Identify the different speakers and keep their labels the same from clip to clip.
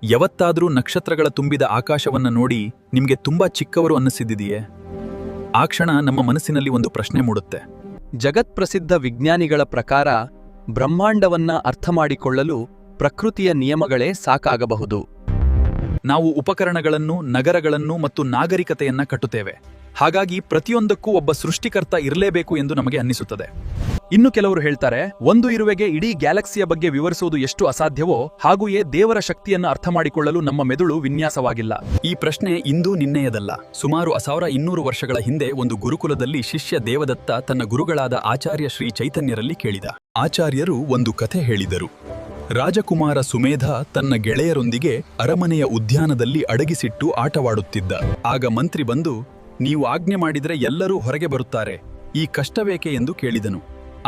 Speaker 1: ಯಾವತ್ತಾದ್ರೂ ನಕ್ಷತ್ರಗಳ ತುಂಬಿದ ಆಕಾಶವನ್ನ ನೋಡಿ ನಿಮ್ಗೆ ತುಂಬಾ ಚಿಕ್ಕವರು ಅನ್ನಿಸಿದಿದೆಯೇ? ಆ ಕ್ಷಣ ನಮ್ಮ ಮನಸ್ಸಿನಲ್ಲಿ ಒಂದು ಪ್ರಶ್ನೆ ಮೂಡುತ್ತೆ.
Speaker 2: ಜಗತ್ಪ್ರಸಿದ್ಧ ವಿಜ್ಞಾನಿಗಳ ಪ್ರಕಾರ ಬ್ರಹ್ಮಾಂಡವನ್ನ ಅರ್ಥಮಾಡಿಕೊಳ್ಳಲು ಪ್ರಕೃತಿಯ ನಿಯಮಗಳೇ ಸಾಕಾಗಬಹುದು.
Speaker 1: ನಾವು ಉಪಕರಣಗಳನ್ನು, ನಗರಗಳನ್ನು ಮತ್ತು ನಾಗರಿಕತೆಯನ್ನ ಕಟ್ಟುತ್ತೇವೆ. ಹಾಗಾಗಿ ಪ್ರತಿಯೊಂದಕ್ಕೂ ಒಬ್ಬ ಸೃಷ್ಟಿಕರ್ತ ಇರಲೇಬೇಕು ಎಂದು ನಮಗೆ ಅನ್ನಿಸುತ್ತದೆ.
Speaker 2: ಇನ್ನು ಕೆಲವರು ಹೇಳ್ತಾರೆ, ಒಂದು ಇರುವೆಗೆ ಇಡೀ ಗ್ಯಾಲಕ್ಸಿಯ ಬಗ್ಗೆ ವಿವರಿಸುವುದು ಎಷ್ಟು ಅಸಾಧ್ಯವೋ ಹಾಗೆಯೇ ದೇವರ ಶಕ್ತಿಯನ್ನು ಅರ್ಥಮಾಡಿಕೊಳ್ಳಲು ನಮ್ಮ ಮೆದುಳು ವಿನ್ಯಾಸವಾಗಿಲ್ಲ.
Speaker 1: ಈ ಪ್ರಶ್ನೆ ಇಂದು ನಿನ್ನೆಯದಲ್ಲ. ಸುಮಾರು 1200 ವರ್ಷಗಳ ಹಿಂದೆ ಒಂದು ಗುರುಕುಲದಲ್ಲಿ ಶಿಷ್ಯ ದೇವದತ್ತ ತನ್ನ ಗುರುಗಳಾದ ಆಚಾರ್ಯ ಶ್ರೀ ಚೈತನ್ಯರಲ್ಲಿ ಕೇಳಿದ. ಆಚಾರ್ಯರು ಒಂದು ಕಥೆ ಹೇಳಿದರು. ರಾಜಕುಮಾರ ಸುಮೇಧ ತನ್ನ ಗೆಳೆಯರೊಂದಿಗೆ ಅರಮನೆಯ ಉದ್ಯಾನದಲ್ಲಿ ಅಡಗಿಸಿಟ್ಟು ಆಟವಾಡುತ್ತಿದ್ದ. ಆಗ ಮಂತ್ರಿ ಬಂದು, ನೀವು ಆಜ್ಞೆ ಮಾಡಿದರೆ ಎಲ್ಲರೂ ಹೊರಗೆ ಬರುತ್ತಾರೆ, ಈ ಕಷ್ಟವೇಕೆ ಎಂದು ಕೇಳಿದನು.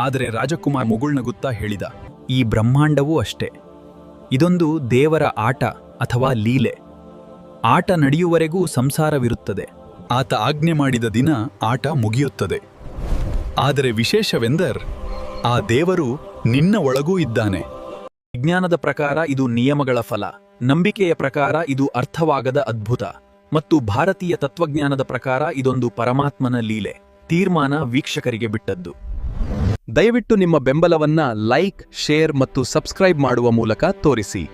Speaker 1: ಆದರೆ ರಾಜಕುಮಾರ್ ಮುಗುಳ್ನಗುತ್ತಾ ಹೇಳಿದ, ಈ ಬ್ರಹ್ಮಾಂಡವೂ ಅಷ್ಟೇ, ಇದೊಂದು ದೇವರ ಆಟ ಅಥವಾ ಲೀಲೆ. ಆಟ ನಡೆಯುವವರೆಗೂ ಸಂಸಾರವಿರುತ್ತದೆ. ಆತ ಆಜ್ಞೆ ಮಾಡಿದ ದಿನ ಆಟ ಮುಗಿಯುತ್ತದೆ. ಆದರೆ ವಿಶೇಷವೆಂದರೆ ಆ ದೇವರು ನಿನ್ನ ಒಳಗೂ ಇದ್ದಾನೆ.
Speaker 2: ವಿಜ್ಞಾನದ ಪ್ರಕಾರ ಇದು ನಿಯಮಗಳ ಫಲ, ನಂಬಿಕೆಯ ಪ್ರಕಾರ ಇದು ಅರ್ಥವಾಗದ ಅದ್ಭುತ, ಮತ್ತು ಭಾರತೀಯ ತತ್ವಜ್ಞಾನದ ಪ್ರಕಾರ ಇದೊಂದು ಪರಮಾತ್ಮನ ಲೀಲೆ. ತೀರ್ಮಾನ ವೀಕ್ಷಕರಿಗೆ ಬಿಟ್ಟದ್ದು. ದಯವಿಟ್ಟು ನಿಮ್ಮ ಬೆಂಬಲವನ್ನ ಲೈಕ್, ಶೇರ್ ಮತ್ತು ಸಬ್ಸ್ಕ್ರೈಬ್ ಮಾಡುವ ಮೂಲಕ ತೋರಿಸಿ.